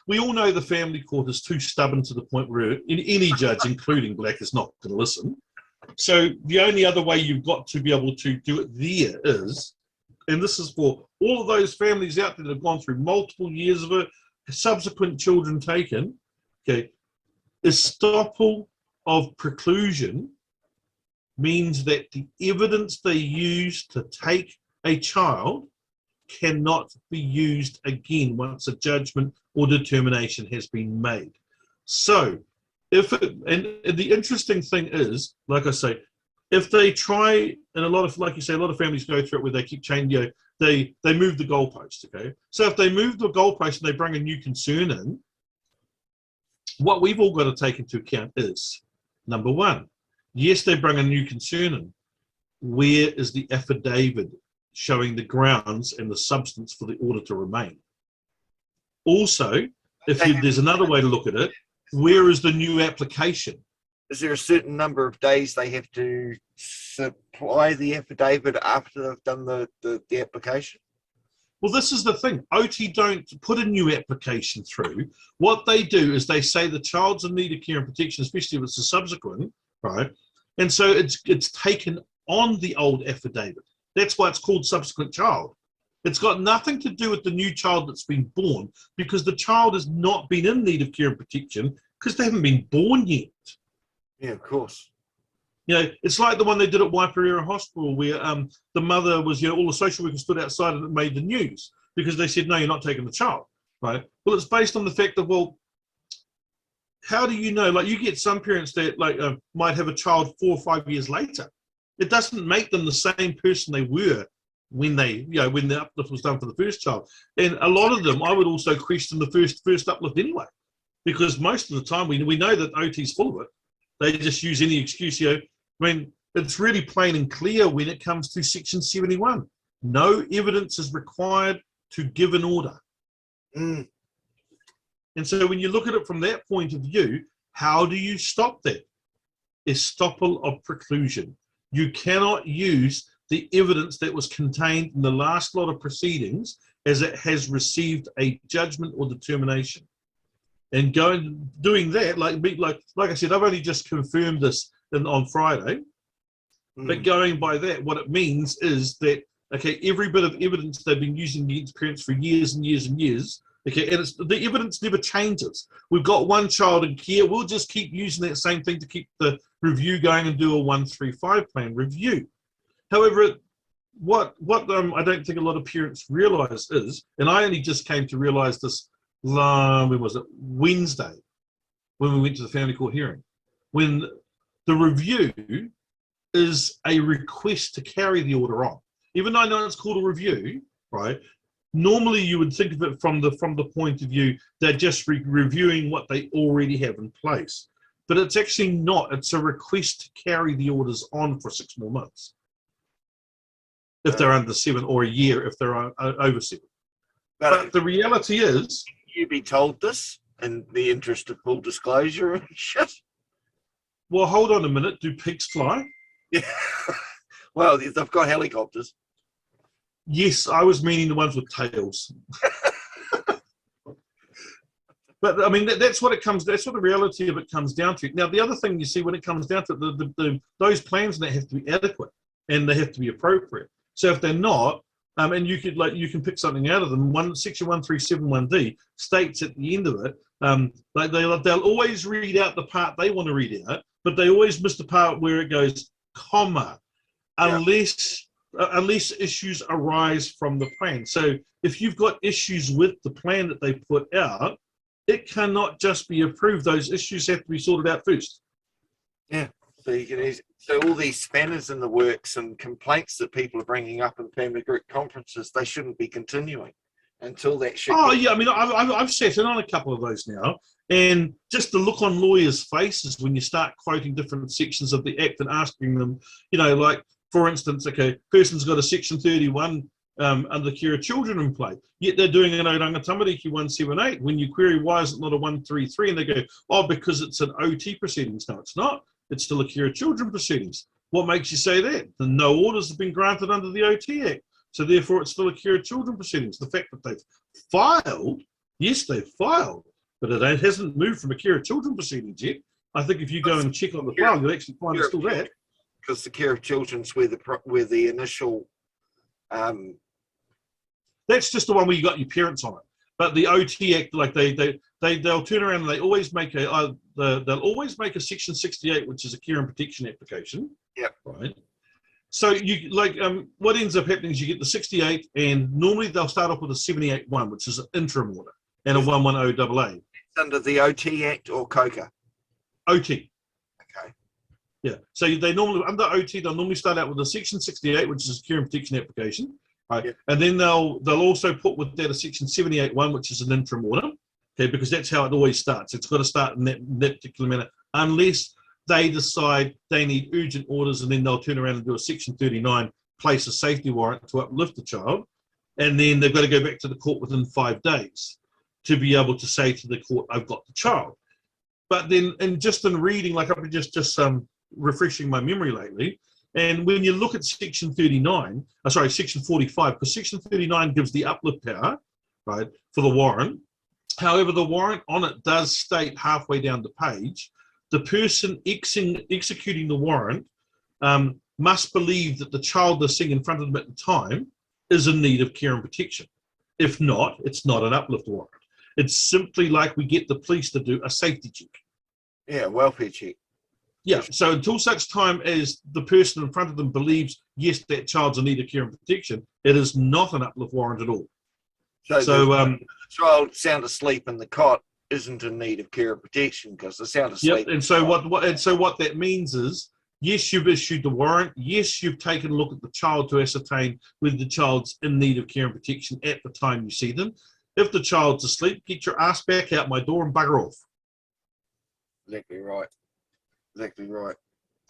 We all know the family court is too stubborn to the point where any judge, including black, is not going to listen. So the only other way you've got to be able to do it there is, and this is for all of those families out there that have gone through multiple years of it, subsequent children taken, okay, estoppel of preclusion means that the evidence they use to take a child cannot be used again once a judgment or determination has been made. So, if it, and the interesting thing is, like I say, if they try, and a lot of, like you say, a lot of families go through it where they keep changing, you know, they move the goalpost, okay? So if they move the goalpost and they bring a new concern in, what we've all got to take into account is, number one, yes, they bring a new concern in. Where is the affidavit showing the grounds and the substance for the order to remain? Also, there's another way to look at it, where is the new application? Is there a certain number of days they have to supply the affidavit after they've done the application? Well, this is the thing. OT don't put a new application through. What they do is they say the child's in need of care and protection, especially if it's a subsequent, right? And so it's taken on the old affidavit. That's why it's called subsequent child. It's got nothing to do with the new child that's been born, because the child has not been in need of care and protection because they haven't been born yet. Yeah, of course. You know, it's like the one they did at Waiparira Hospital where the mother was, you know, all the social workers stood outside and it made the news because they said, no, you're not taking the child, right? Well, it's based on the fact that, well, how do you know? Like, you get some parents that like might have a child 4 or 5 years later. It doesn't make them the same person they were when they, you know, when the uplift was done for the first child. And a lot of them, I would also question the first uplift anyway, because most of the time we know that OT's full of it. They just use any excuse, you know. I mean, it's really plain and clear when it comes to Section 71. No evidence is required to give an order. And so when you look at it from that point of view, how do you stop that? Estoppel of preclusion. You cannot use the evidence that was contained in the last lot of proceedings as it has received a judgment or determination. And doing that, like I said, I've only just confirmed this on Friday, but going by that, what it means is that, okay, every bit of evidence they've been using against parents for years and years and years, okay, and the evidence never changes. We've got one child in care, we'll just keep using that same thing to keep the review going and do a 135 plan review. However, what I don't think a lot of parents realise is, and I only just came to realise this, when was it? Wednesday, when we went to the family court hearing, when the review is a request to carry the order on. Even though I know it's called a review, right? Normally you would think of it from the point of view they're just reviewing what they already have in place. But it's actually not. It's a request to carry the orders on for 6 more months. If they're under 7, or a year if they're over 7. But the reality is, you be told this in the interest of full disclosure and shit. Well, hold on a minute. Do pigs fly? Yeah. Well, they've got helicopters. Yes, I was meaning the ones with tails. But I mean, that's what it comes. That's what the reality of it comes down to. Now, the other thing you see when it comes down to it, those plans that have to be adequate and they have to be appropriate. So if they're not, and you can pick something out of them. Section 1371D states at the end of it, like they'll always read out the part they want to read out, but they always miss the part where it goes, comma, unless issues arise from the plan. So if you've got issues with the plan that they put out, it cannot just be approved. Those issues have to be sorted out first. Yeah. So all these spanners in the works and complaints that people are bringing up in family group conferences, they shouldn't be continuing until that shit. Oh yeah, I mean, I've sat in on a couple of those now, and just the look on lawyers' faces when you start quoting different sections of the Act and asking them, you know, like for instance, okay, person's got a Section 31 under the care of children in play, yet they're doing an Oranga Tamariki 178. When you query why is it not a 133, and they go, oh, because it's an OT proceedings. No, it's not. It's still a care of children proceedings. What makes you say that? The no orders have been granted under the OT Act. So therefore, it's still a care of children proceedings. The fact that they've filed, yes, they've filed, but it hasn't moved from a care of children proceedings yet. I think if you go and check on the file, you'll actually find it's still there. Because the care of children's where the initial. That's just the one where you got your parents on it. But the OT Act, like they'll turn around and they always make they'll always make a Section 68, which is a care and protection application. Yep. Right. So you what ends up happening is you get the 68, and normally they'll start off with a 78-1, which is an interim order, and a 110 AA. It's under the OT Act or COCA? OT. Okay. Yeah. So they normally under OT they'll normally start out with a Section 68, which is a care and protection application. Right. Yep. And then they'll also put with that a Section 78-1, which is an interim order. Okay, because that's how it always starts. It's got to start in that particular manner, unless they decide they need urgent orders, and then they'll turn around and do a Section 39, place a safety warrant to uplift the child, and then they've got to go back to the court within 5 days to be able to say to the court, I've got the child. But then, and just in reading, like I've been just refreshing my memory lately, and when you look at Section 39, Section 45, because Section 39 gives the uplift power, right, for the warrant. However, the warrant on it does state halfway down the page, the person executing the warrant must believe that the child they're seeing in front of them at the time is in need of care and protection. If not, it's not an uplift warrant. It's simply like we get the police to do a safety check. Yeah, welfare check. Yeah, so until such time as the person in front of them believes, yes, that child's in need of care and protection, it is not an uplift warrant at all. So the child sound asleep in the cot isn't in need of care and protection because the sound asleep. Yep, and so what that means is, yes, you've issued the warrant. Yes, you've taken a look at the child to ascertain whether the child's in need of care and protection at the time you see them. If the child's asleep, get your ass back out my door and bugger off. Exactly right. Exactly right.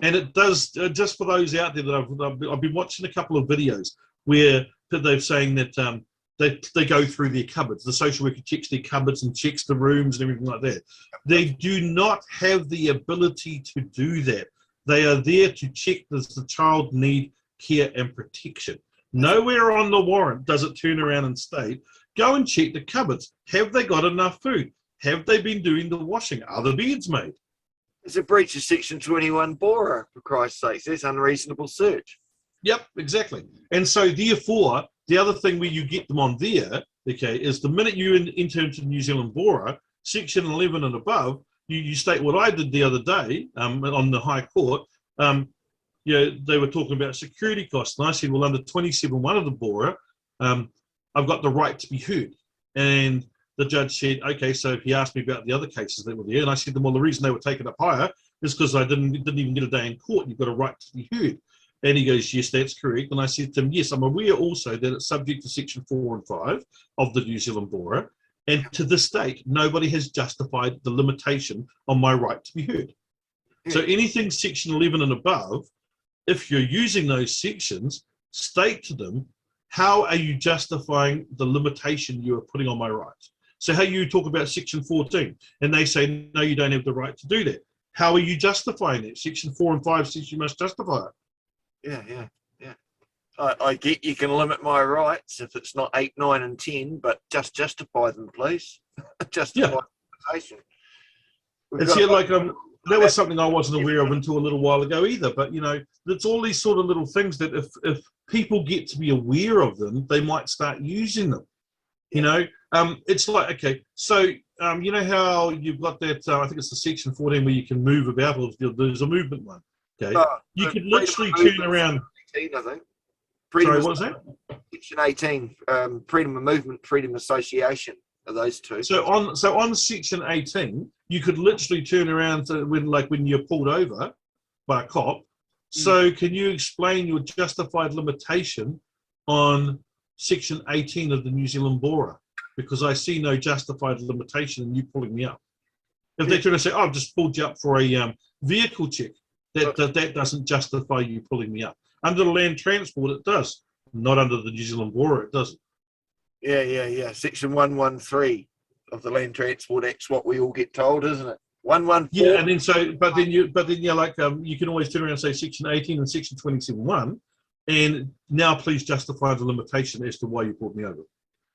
And it does, just for those out there that I've been watching a couple of videos where they're saying that they go through their cupboards. The social worker checks their cupboards and checks the rooms and everything like that. They do not have the ability to do that. They are there to check, does the child need care and protection? Nowhere on the warrant does it turn around and state, go and check the cupboards. Have they got enough food? Have they been doing the washing? Are the beds made? It's a breach of Section 21 BORA, for Christ's sake. That's unreasonable search. Yep, exactly. And so therefore, the other thing where you get them on there, okay, is the minute you enter into New Zealand BORA, Section 11 and above, you state what I did the other day on the High Court. They were talking about security costs, and I said, well, under 27.1 of the BORA, I've got the right to be heard. And the judge said, okay, so he asked me about the other cases that were there, and I said to him, well, the reason they were taken up higher is because I didn't even get a day in court. You've got a right to be heard. And he goes, yes, that's correct. And I said to him, yes, I'm aware also that it's subject to Section 4 and 5 of the New Zealand BORA. And to this date, nobody has justified the limitation on my right to be heard. So anything Section 11 and above, if you're using those sections, state to them, how are you justifying the limitation you are putting on my rights? So how you talk about Section 14, and they say, no, you don't have the right to do that. How are you justifying that? Section 4 and 5 says you must justify it. Yeah. I get you can limit my rights if it's not 8, 9, and 10, but just justify them, please. Justify the limitation. It's here like that was something I wasn't aware of until a little while ago either. But it's all these sort of little things that if people get to be aware of them, they might start using them. It's like, okay, so you know how you've got that, I think it's the Section 14 where you can move about, or there's a movement one. Okay, you could literally turn around. 18, I think. Sorry, what was that? Section 18, freedom of movement, freedom of association are those two. So on Section 18, you could literally turn around to when you're pulled over by a cop. So can you explain your justified limitation on Section 18 of the New Zealand BORA? Because I see no justified limitation in you pulling me up. If they turn and say, oh, I've just pulled you up for a vehicle check, that doesn't justify you pulling me up. Under the land transport, it does. Not under the New Zealand BORA, it doesn't. Yeah. Section 113 of the Land Transport Act's what we all get told, isn't it? 114. Yeah, and then you can always turn around and say Section 18 and Section 27.1. and now please justify the limitation as to why you pulled me over.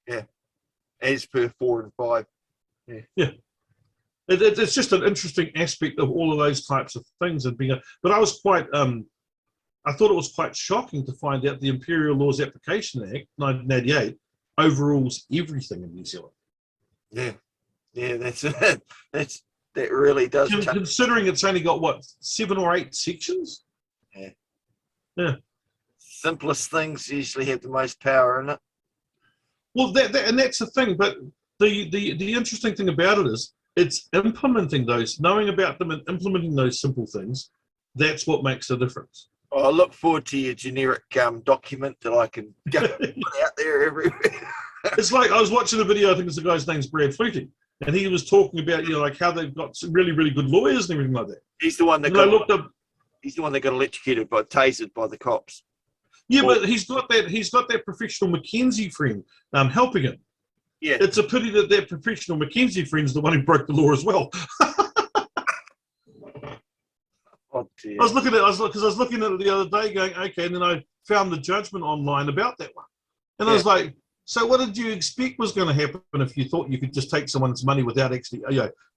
Yeah, as per 4 and 5. Yeah. It's just an interesting aspect of all of those types of things. And but I was quite, I thought it was quite shocking to find out the Imperial Laws Application Act, 1988, overrules everything in New Zealand. Yeah, that really does. Considering it's only got, what, 7 or 8 sections? Yeah. Yeah. Simplest things usually have the most power in it. Well, and that's the thing. But the interesting thing about it is it's implementing those, knowing about them and implementing those simple things. That's what makes the difference. Well, I look forward to your generic document that I can go put out there everywhere. It's like I was watching a video. I think the guy's name's Brad Flutie, and he was talking about like how they've got some really good lawyers and everything like that. He's the one that he's the one that got electrocuted tasered by the cops. Yeah, but he's got that professional McKenzie friend helping him. Yeah, it's a pity that professional McKenzie friend's the one who broke the law as well. Oh, dear. I was looking at it the other day, going, okay, and then I found the judgment online about that one, and I was like, so what did you expect was going to happen if you thought you could just take someone's money without actually,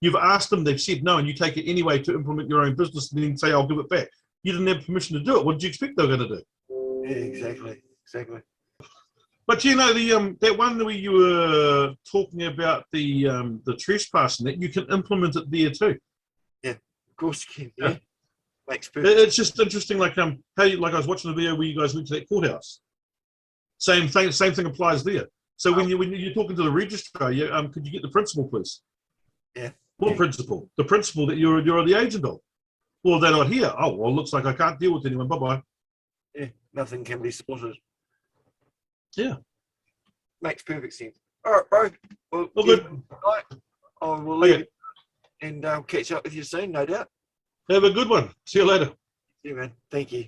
you've asked them, they've said no, and you take it anyway to implement your own business, and then say, I'll give it back. You didn't have permission to do it. What did you expect they were going to do? Yeah, exactly. But that one where you were talking about the trespassing, that you can implement it there too. Yeah, of course you can. Yeah. Makes perfect. It's just interesting, like I was watching a video where you guys went to that courthouse. Same thing applies there. So when you're talking to the registrar, could you get the principal, please? Yeah. What principal? The principal that you're the agent of. Well, they're not here. Oh, well, looks like I can't deal with anyone. Bye bye. Yeah, nothing can be sorted. Yeah. Makes perfect sense. All right, bro. Well, good. I will leave it, and I'll catch up with you soon, no doubt. Have a good one. See you later. See you, man. Thank you.